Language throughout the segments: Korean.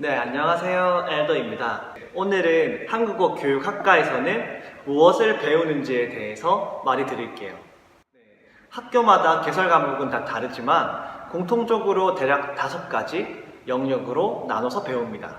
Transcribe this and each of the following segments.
네, 안녕하세요. 엘더입니다. 오늘은 한국어 교육학과에서는 무엇을 배우는지에 대해서 말해드릴게요. 학교마다 개설 과목은 다 다르지만 공통적으로 대략 5가지 영역으로 나눠서 배웁니다.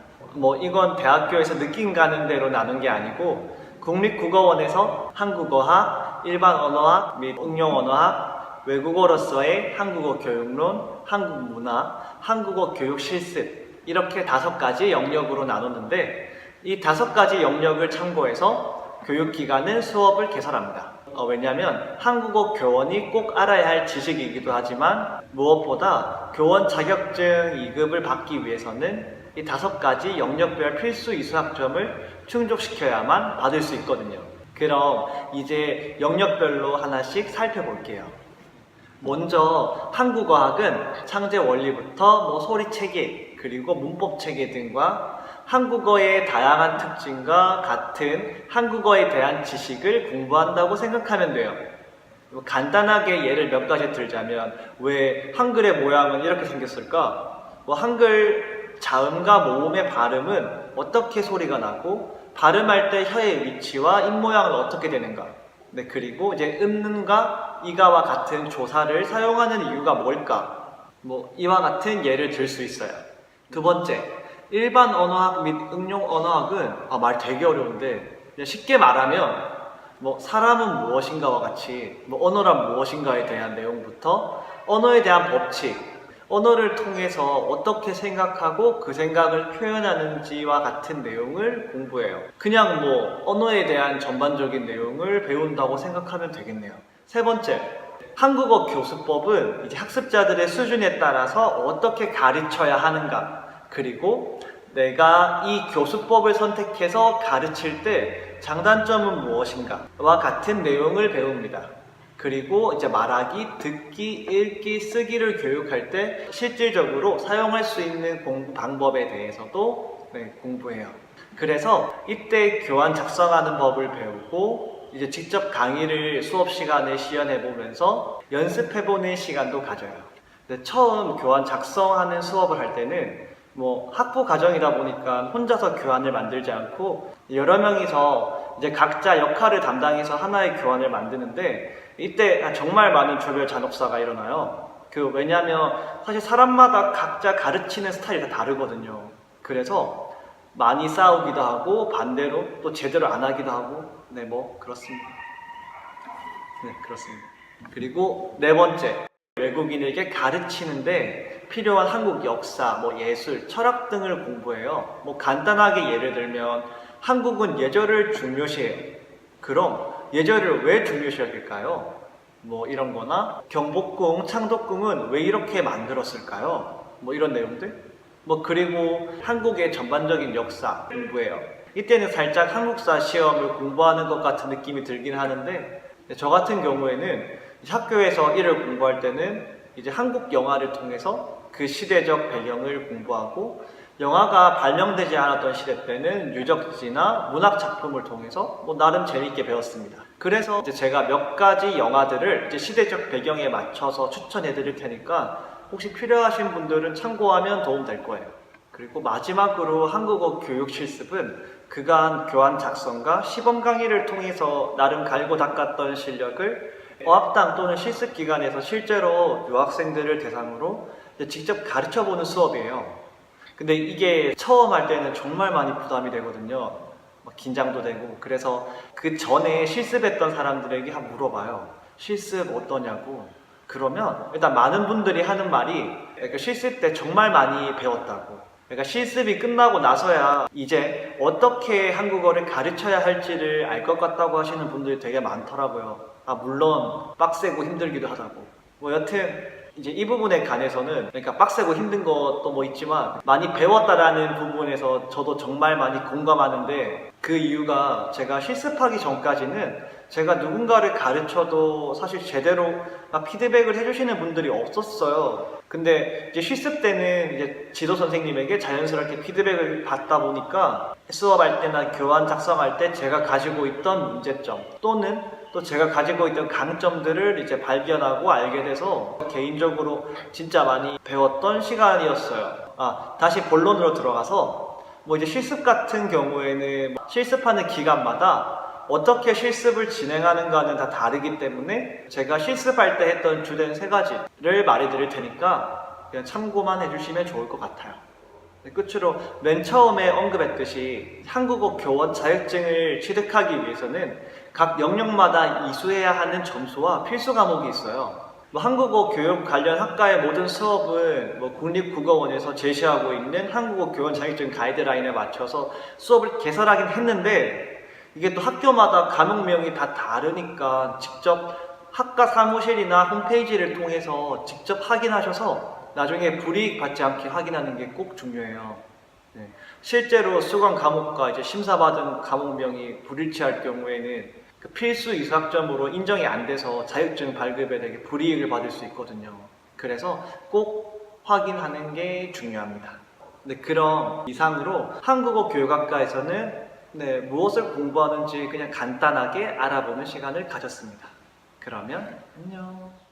이건 대학교에서 느낌 가는 대로 나눈 게 아니고 국립국어원에서 한국어학, 일반 언어학 및 응용 언어학, 외국어로서의 한국어 교육론, 한국 문화, 한국어 교육 실습 이렇게 5가지 영역으로 나눴는데 이 5가지 영역을 참고해서 교육기관은 수업을 개설합니다. 왜냐하면 한국어 교원이 꼭 알아야 할 지식이기도 하지만 무엇보다 교원 자격증 2급을 받기 위해서는 이 5가지 영역별 필수 이수학점을 충족시켜야만 받을 수 있거든요. 그럼 이제 영역별로 하나씩 살펴볼게요. 먼저 한국어학은 창제 원리부터 소리체계 그리고 문법체계 등과 한국어의 다양한 특징과 같은 한국어에 대한 지식을 공부한다고 생각하면 돼요. 간단하게 예를 몇 가지 들자면 왜 한글의 모양은 이렇게 생겼을까? 한글 자음과 모음의 발음은 어떻게 소리가 나고 발음할 때 혀의 위치와 입 모양은 어떻게 되는가? 네, 그리고 이제 음는과 이가와 같은 조사를 사용하는 이유가 뭘까? 이와 같은 예를 들 수 있어요. 두 번째, 일반 언어학 및 응용 언어학은 말 되게 어려운데 쉽게 말하면 사람은 무엇인가와 같이 언어란 무엇인가에 대한 내용부터 언어에 대한 법칙, 언어를 통해서 어떻게 생각하고 그 생각을 표현하는지와 같은 내용을 공부해요. 그냥 언어에 대한 전반적인 내용을 배운다고 생각하면 되겠네요. 세 번째, 한국어 교수법은 이제 학습자들의 수준에 따라서 어떻게 가르쳐야 하는가, 그리고 내가 이 교수법을 선택해서 가르칠 때 장단점은 무엇인가와 같은 내용을 배웁니다. 그리고 이제 말하기, 듣기, 읽기, 쓰기를 교육할 때 실질적으로 사용할 수 있는 공부 방법에 대해서도 공부해요. 그래서 이때 교환 작성하는 법을 배우고 이제 직접 강의를 수업 시간에 시연해 보면서 연습해보는 시간도 가져요. 근데 처음 교환 작성하는 수업을 할 때는 학부 과정이다 보니까 혼자서 교환을 만들지 않고 여러 명이서 이제 각자 역할을 담당해서 하나의 교환을 만드는데 이때 정말 많은 조별 잔혹사가 일어나요. 왜냐하면 사실 사람마다 각자 가르치는 스타일이 다 다르거든요. 그래서 많이 싸우기도 하고 반대로 또 제대로 안 하기도 하고 그렇습니다. 네, 그렇습니다. 그리고 네 번째, 외국인에게 가르치는데 필요한 한국 역사, 예술, 철학 등을 공부해요. 간단하게 예를 들면 한국은 예절을 중요시해요. 그럼 예절을 왜 중요시할까요? 이런 거나 경복궁, 창덕궁은 왜 이렇게 만들었을까요? 이런 내용들? 그리고 한국의 전반적인 역사 공부해요. 이때는 살짝 한국사 시험을 공부하는 것 같은 느낌이 들긴 하는데 저 같은 경우에는 학교에서 이를 공부할 때는 이제 한국 영화를 통해서 그 시대적 배경을 공부하고 영화가 발명되지 않았던 시대 때는 유적지나 문학 작품을 통해서 나름 재미있게 배웠습니다. 그래서 이제 제가 몇 가지 영화들을 이제 시대적 배경에 맞춰서 추천해 드릴 테니까 혹시 필요하신 분들은 참고하면 도움 될 거예요. 그리고 마지막으로 한국어 교육 실습은 그간 교환 작성과 시범 강의를 통해서 나름 갈고 닦았던 실력을 어학당 또는 실습기관에서 실제로 유학생들을 대상으로 직접 가르쳐보는 수업이에요. 근데 이게 처음 할 때는 정말 많이 부담이 되거든요. 긴장도 되고. 그래서 그 전에 실습했던 사람들에게 한번 물어봐요. 실습 어떠냐고. 그러면 일단 많은 분들이 하는 말이 실습 때 정말 많이 배웠다고. 실습이 끝나고 나서야 이제 어떻게 한국어를 가르쳐야 할지를 알 것 같다고 하시는 분들이 되게 많더라고요. 물론 빡세고 힘들기도 하다고. 여튼 이제 이 부분에 관해서는 빡세고 힘든 것도 있지만 많이 배웠다라는 부분에서 저도 정말 많이 공감하는데 그 이유가 제가 실습하기 전까지는 제가 누군가를 가르쳐도 사실 제대로 피드백을 해주시는 분들이 없었어요. 근데 이제 실습 때는 이제 지도 선생님에게 자연스럽게 피드백을 받다 보니까 수업할 때나 교환 작성할 때 제가 가지고 있던 문제점 또는 또 제가 가지고 있던 강점들을 이제 발견하고 알게 돼서 개인적으로 진짜 많이 배웠던 시간이었어요. 다시 본론으로 들어가서 뭐 이제 실습 같은 경우에는 실습하는 기간마다 어떻게 실습을 진행하는가는 다 다르기 때문에 제가 실습할 때 했던 주된 3가지를 말해드릴 테니까 그냥 참고만 해주시면 좋을 것 같아요. 끝으로 맨 처음에 언급했듯이 한국어 교원 자격증을 취득하기 위해서는 각 영역마다 이수해야 하는 점수와 필수 과목이 있어요. 한국어 교육 관련 학과의 모든 수업은 국립국어원에서 제시하고 있는 한국어 교원 자격증 가이드라인에 맞춰서 수업을 개설하긴 했는데 이게 또 학교마다 과목명이 다 다르니까 직접 학과 사무실이나 홈페이지를 통해서 직접 확인하셔서 나중에 불이익 받지 않게 확인하는 게 꼭 중요해요. 네. 실제로 수강 과목과 이제 심사받은 과목명이 불일치할 경우에는 그 필수 이수학점으로 인정이 안 돼서 자격증 발급에 되게 불이익을 받을 수 있거든요. 그래서 꼭 확인하는 게 중요합니다. 네, 그럼 이상으로 한국어 교육학과에서는 무엇을 공부하는지 그냥 간단하게 알아보는 시간을 가졌습니다. 그러면 안녕.